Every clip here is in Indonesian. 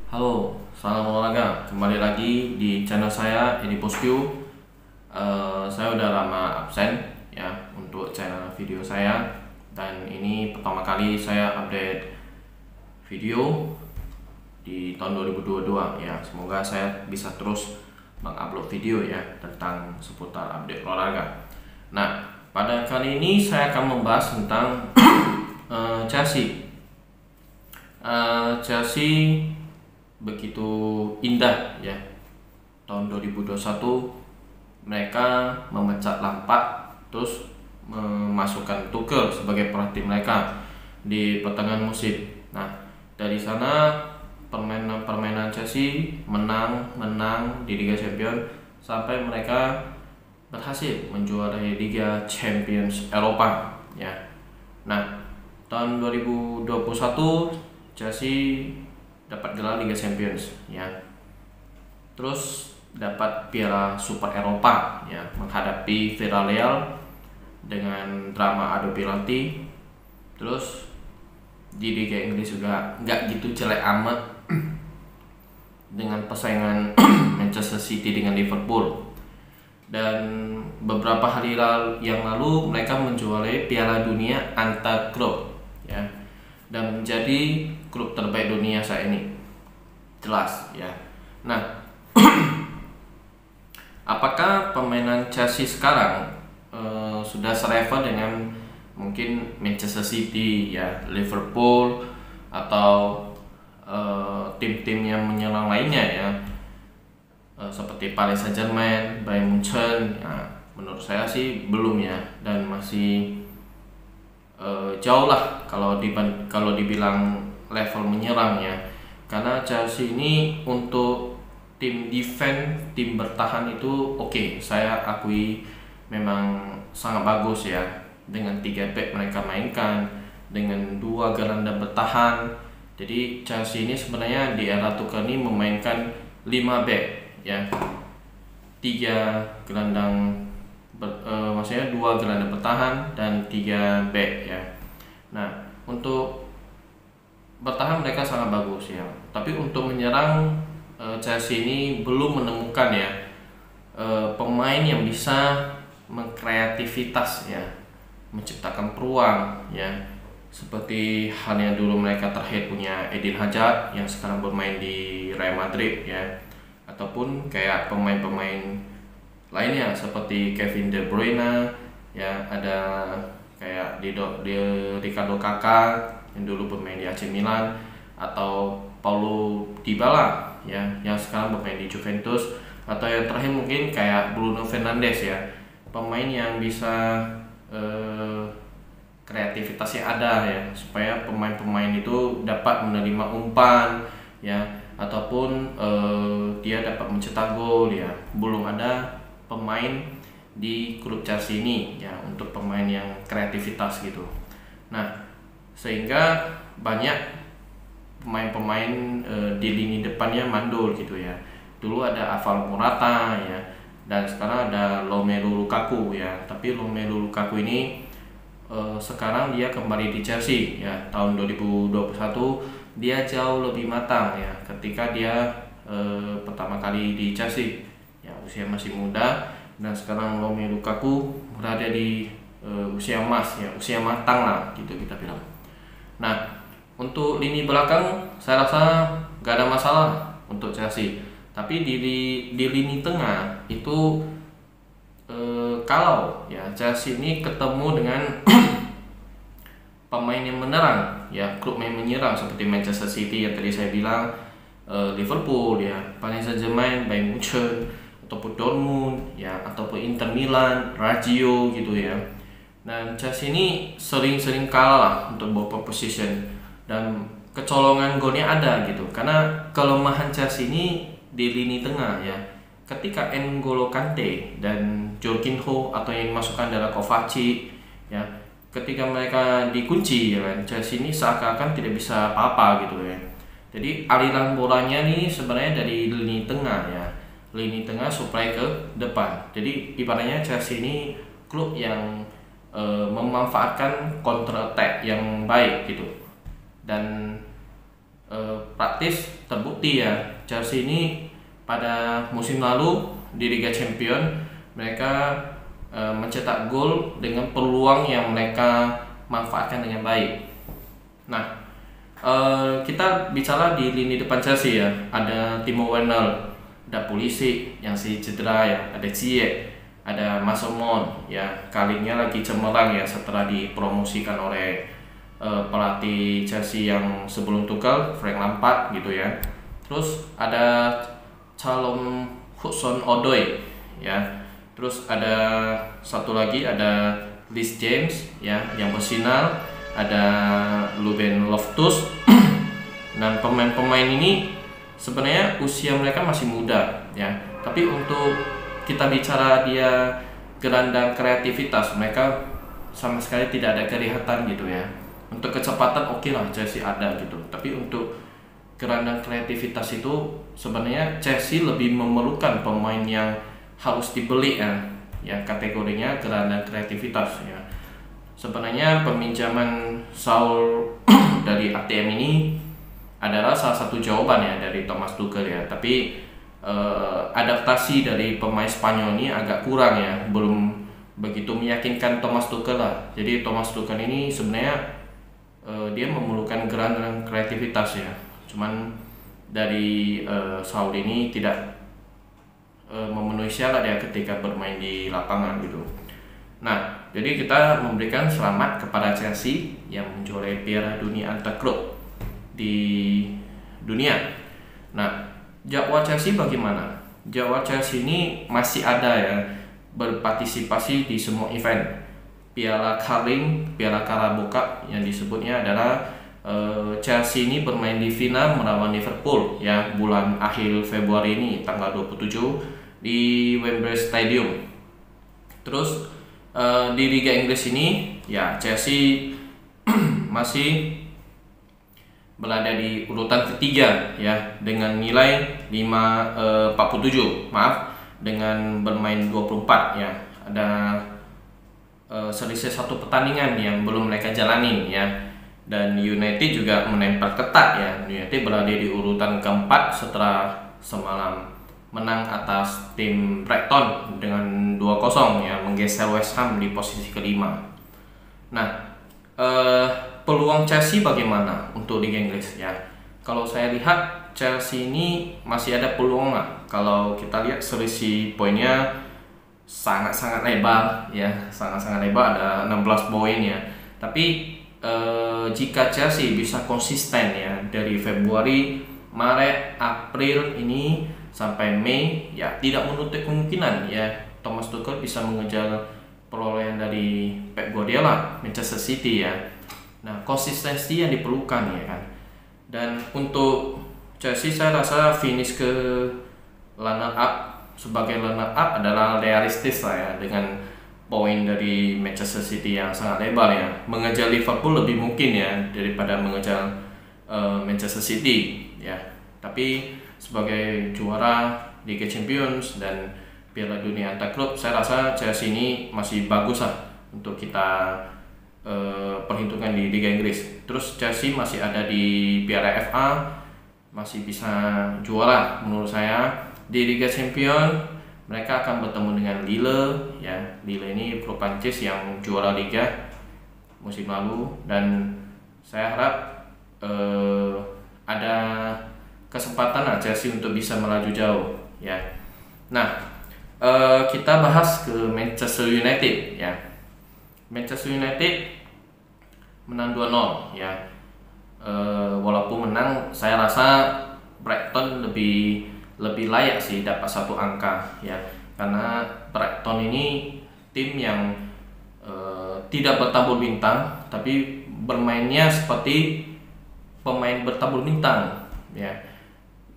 Halo, salam olahraga. Kembali lagi di channel saya, Edi Poscu. Saya udah lama absen ya untuk channel video saya, dan ini pertama kali saya update video di tahun 2022 ya. Semoga saya bisa terus mengupload video ya tentang seputar update olahraga. Nah, pada kali ini saya akan membahas tentang Chelsea. Chelsea begitu indah ya. Tahun 2021 mereka memecat Lampard, terus memasukkan Tuchel sebagai pelatih mereka di pertengahan musim. Nah, dari sana permainan Chelsea menang di Liga Champions sampai mereka berhasil menjuarai Liga Champions Eropa ya. Nah, tahun 2021 Chelsea dapat gelar Liga Champions ya. Terus dapat Piala Super Eropa ya, menghadapi Villarreal dengan drama adu penalti. Terus di Liga Inggris juga nggak gitu jelek amat dengan persaingan Manchester City dengan Liverpool. Dan beberapa hari yang lalu mereka menjuarai Piala Dunia antar klub ya, dan menjadi klub terbaik dunia saat ini, jelas ya. Nah, apakah permainan Chelsea sekarang sudah selevel dengan mungkin Manchester City ya, Liverpool, atau tim-tim yang menyerang lainnya ya, seperti Paris Saint-Germain, Bayern Munchen ya? Menurut saya sih belum ya, dan masih jauh lah kalau dibilang level menyerang ya. Karena Chelsea ini untuk tim defense, tim bertahan itu oke, saya akui memang sangat bagus ya. Dengan 3 back mereka mainkan, dengan 2 gelandang bertahan. Jadi Chelsea ini sebenarnya di era Tuchel ini memainkan 5 back ya, 3 gelandang maksudnya 2 gelandang bertahan dan 3 back ya. Nah, untuk bertahan mereka sangat bagus ya, tapi untuk menyerang Chelsea ini belum menemukan ya pemain yang bisa mengkreativitas ya, menciptakan peluang ya, seperti halnya dulu mereka terakhir punya Eden Hazard yang sekarang bermain di Real Madrid ya, ataupun kayak pemain-pemain lainnya seperti Kevin De Bruyne ya, ada kayak di Ricardo Kakak yang dulu bermain di AC Milan, atau Paulo Dybala ya yang sekarang bermain di Juventus, atau yang terakhir mungkin kayak Bruno Fernandes ya, pemain yang bisa kreativitasnya ada ya, supaya pemain-pemain itu dapat menerima umpan ya, ataupun dia dapat mencetak gol ya. Belum ada pemain di klub Chelsea ini ya untuk pemain yang kreativitas gitu. Nah, sehingga banyak pemain-pemain di lini depannya mandul gitu ya. Dulu ada Alvaro Morata ya, dan sekarang ada Romelu Lukaku ya. Tapi Romelu Lukaku ini sekarang dia kembali di Chelsea ya. Tahun 2021 dia jauh lebih matang ya ketika dia pertama kali di Chelsea ya, usia masih muda. Dan sekarang Romelu Lukaku berada di usia emas ya, usia matang lah gitu kita bilang. Nah, untuk lini belakang saya rasa gak ada masalah untuk Chelsea. Tapi di lini tengah itu kalau ya Chelsea ini ketemu dengan pemain yang menyerang ya, klub yang menyerang seperti Manchester City yang tadi saya bilang, Liverpool ya, Paris Saint-Germain, Bayern Munchen, ataupun Dortmund ya, ataupun Inter Milan, Lazio gitu ya. Dan Chelsea ini sering-sering kalah lah untuk ball position, dan kecolongan golnya ada gitu. Karena kelemahan Chelsea ini di lini tengah ya. Ketika N'Golo Kante dan Jorginho atau yang dimasukkan adalah Kovacic ya, ketika mereka dikunci ya kan, Chelsea ini seakan-akan tidak bisa apa-apa gitu ya. Jadi aliran bolanya nih sebenarnya dari lini tengah ya, lini tengah supply ke depan. Jadi ibaratnya Chelsea ini klub yang memanfaatkan counter attack yang baik gitu, dan praktis terbukti ya, Chelsea ini pada musim lalu di Liga Champions mereka mencetak gol dengan peluang yang mereka manfaatkan dengan baik. Nah, kita bicara di lini depan Chelsea ya, ada Timo Werner, ada Pulisic yang cedera ya, ada Ziyech, ada Mason Mount ya, kalinya lagi cemerlang ya setelah dipromosikan oleh pelatih Chelsea yang sebelum Tuchel, Frank Lampard gitu ya. Terus ada Callum Hudson-Odoi ya. Terus ada satu lagi, ada Reece James ya yang bersinar, ada Ruben Loftus. Dan pemain-pemain ini sebenarnya usia mereka masih muda ya. Tapi untuk kita bicara dia gelandang kreativitas, mereka sama sekali tidak ada kelihatan gitu ya. Untuk kecepatan oke lah Chelsea ada gitu, tapi untuk gelandang kreativitas itu sebenarnya Chelsea lebih memerlukan pemain yang harus dibeli ya kategorinya gelandang kreativitas ya. Sebenarnya peminjaman Saul dari ATM ini adalah salah satu jawaban ya dari Thomas Tuchel ya, tapi adaptasi dari pemain Spanyol ini agak kurang ya, belum begitu meyakinkan Thomas Tuchel lah. Jadi Thomas Tuchel ini sebenarnya dia memerlukan gelandang kreativitas ya, cuman dari Saul ini tidak memenuhi syarat ya ketika bermain di lapangan gitu. Nah, jadi kita memberikan selamat kepada Chelsea yang menjuarai Piala Dunia antar klub di dunia. Nah, jadwal Chelsea bagaimana? Jadwal Chelsea ini masih ada ya, berpartisipasi di semua event. Piala Carling, Piala Carabao Cup yang disebutnya adalah Chelsea ini bermain di final melawan Liverpool ya bulan akhir Februari ini tanggal 27 di Wembley Stadium. Terus di Liga Inggris ini ya Chelsea masih berada di urutan ketiga ya dengan nilai 47 dengan bermain 24 ya. Ada selisih satu pertandingan yang belum mereka jalani ya, dan United juga menempel ketat ya. United berada di urutan keempat setelah semalam menang atas tim Brighton dengan 2-0 ya, menggeser West Ham di posisi kelima. Nah, peluang Chelsea bagaimana untuk Liga Inggris ya? Kalau saya lihat Chelsea ini masih ada peluang lah. Kalau kita lihat selisih poinnya sangat-sangat lebar ya, sangat-sangat lebar, ada 16 poin ya. Tapi jika Chelsea bisa konsisten ya dari Februari, Maret, April ini sampai Mei ya, tidak menutup kemungkinan ya Thomas Tuchel bisa mengejar perolehan dari Pep Guardiola Manchester City ya. Nah, konsistensi yang diperlukan ya kan. Dan untuk Chelsea saya rasa finish ke runner up sebagai runner up adalah realistis lah ya, dengan poin dari Manchester City yang sangat lebar ya. Mengejar Liverpool lebih mungkin ya daripada mengejar Manchester City ya. Tapi sebagai juara Liga Champions dan Piala Dunia antar klub, saya rasa Chelsea ini masih bagus lah untuk kita perhitungan di Liga Inggris. Terus Chelsea masih ada di Piala FA, masih bisa juara menurut saya. Di Liga Champions mereka akan bertemu dengan Lille ya. Lille ini klub Prancis yang juara Liga musim lalu, dan saya harap ada kesempatan Chelsea untuk bisa melaju jauh ya. Nah, kita bahas ke Manchester United ya. Manchester United menang 2-0 ya. Walaupun menang, saya rasa Brighton lebih layak sih dapat satu angka ya, karena Brighton ini tim yang tidak bertabur bintang, tapi bermainnya seperti pemain bertabur bintang ya,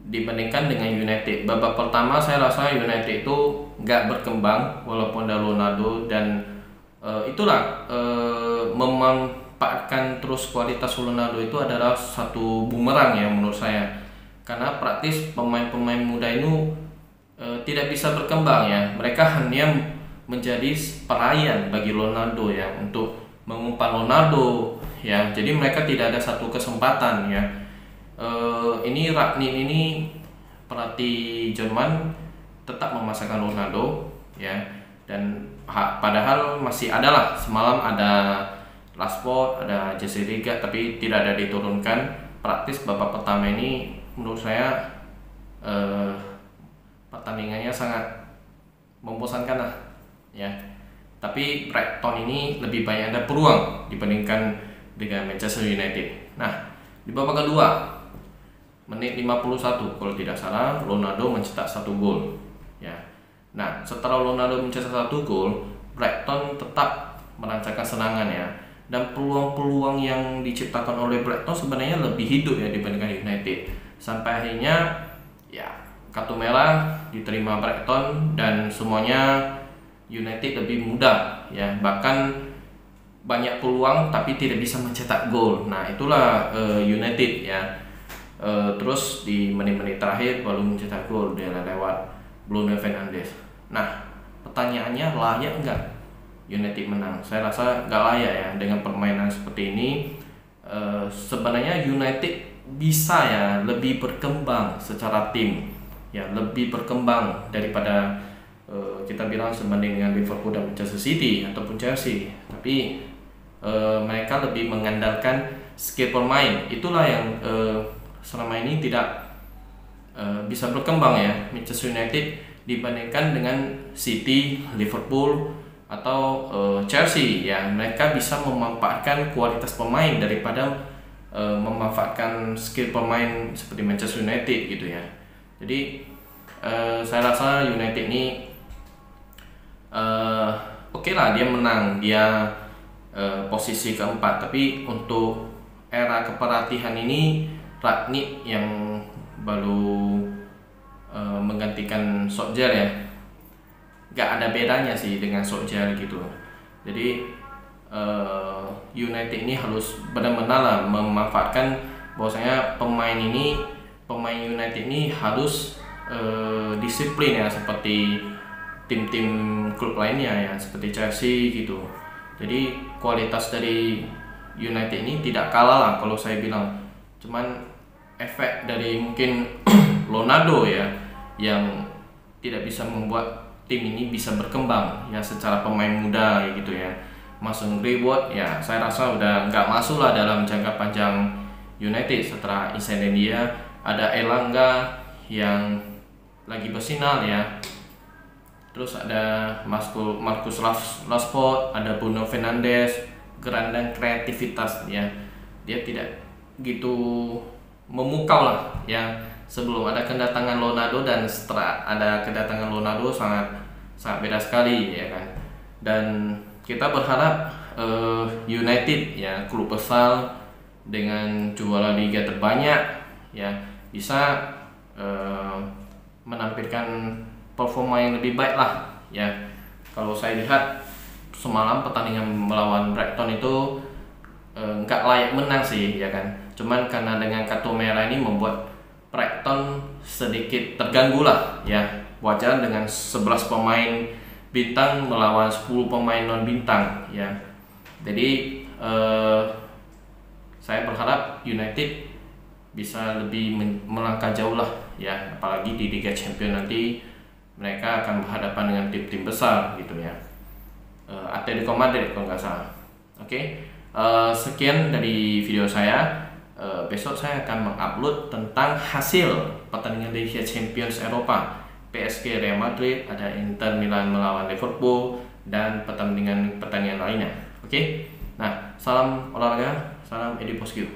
dibandingkan dengan United. Babak pertama saya rasa United itu nggak berkembang walaupun ada Ronaldo, dan itulah memanfaatkan terus kualitas Ronaldo itu adalah satu bumerang ya menurut saya, karena praktis pemain-pemain muda itu tidak bisa berkembang ya. Mereka hanya menjadi pelayan bagi Ronaldo ya, untuk mengumpan Ronaldo ya. Jadi mereka tidak ada satu kesempatan ya ini Rangnick ini pelatih Jerman tetap memasangkan Ronaldo ya, dan padahal masih ada lah, semalam ada Rashford, ada Jesse Lingard, tapi tidak ada diturunkan. Praktis babak pertama ini menurut saya pertandingannya sangat membosankan lah ya. Tapi Brighton ini lebih banyak ada peluang dibandingkan dengan Manchester United. Nah, di babak kedua menit 51 kalau tidak salah Ronaldo mencetak 1 gol ya. Nah, setelah Ronaldo mencetak 1 gol, Brighton tetap merancangkan serangan ya, dan peluang-peluang yang diciptakan oleh Brighton sebenarnya lebih hidup ya dibandingkan United. Sampai akhirnya ya kartu merah diterima Brighton dan semuanya United lebih mudah ya, bahkan banyak peluang tapi tidak bisa mencetak gol. Nah, itulah United ya. Terus di menit-menit terakhir baru mencetak gol dia lewat Bruno Fernandes. Nah, pertanyaannya layak enggak United menang? Saya rasa enggak layak ya dengan permainan seperti ini. Sebenarnya United bisa ya lebih berkembang secara tim ya, lebih berkembang daripada kita bilang sebanding dengan Liverpool dan Manchester City ataupun Chelsea. Tapi mereka lebih mengandalkan skill pemain. Itulah yang selama ini tidak bisa berkembang ya Manchester United dibandingkan dengan City, Liverpool atau Chelsea ya. Mereka bisa memanfaatkan kualitas pemain daripada memanfaatkan skill pemain seperti Manchester United gitu ya. Jadi saya rasa United ini oke lah, dia menang, dia posisi keempat. Tapi untuk era kepelatihan ini Rangnick yang baru menggantikan Solskjaer ya, gak ada bedanya sih dengan Solskjaer gitu. Jadi United ini harus benar-benar lah memanfaatkan bahwasanya pemain United ini harus disiplin ya, seperti tim-tim klub lainnya ya, seperti Chelsea gitu. Jadi kualitas dari United ini tidak kalah lah kalau saya bilang. Cuman efek dari mungkin Ronaldo ya yang tidak bisa membuat tim ini bisa berkembang ya secara pemain muda ya gitu ya. Mason Greenwood ya saya rasa udah nggak masuk lah dalam jangka panjang United setelah insiden dia. Ada Elanga yang lagi bersinar ya. Terus ada Marcus Rashford, ada Bruno Fernandes, gelandang kreativitas ya. Dia tidak gitu memukau lah ya sebelum ada kedatangan Ronaldo, dan setelah ada kedatangan Ronaldo sangat beda sekali ya kan. Dan kita berharap United ya, klub besar dengan juara liga terbanyak ya, bisa menampilkan performa yang lebih baik lah ya. Kalau saya lihat semalam pertandingan melawan Brighton itu nggak layak menang sih ya kan. Cuman karena dengan kartu merah ini membuat Brighton sedikit terganggu lah ya. Wajar dengan 11 pemain bintang melawan 10 pemain non bintang ya. Jadi saya berharap United bisa lebih melangkah jauh lah ya, apalagi di Liga Champions nanti mereka akan berhadapan dengan tim-tim besar gitu ya. Atletico Madrid kalau nggak salah. Oke. Sekian dari video saya. Besok saya akan mengupload tentang hasil pertandingan Liga Champions Eropa, PSG Real Madrid, ada Inter Milan melawan Liverpool, dan pertandingan lainnya. Oke. Nah, salam olahraga, salam Edi Poscu.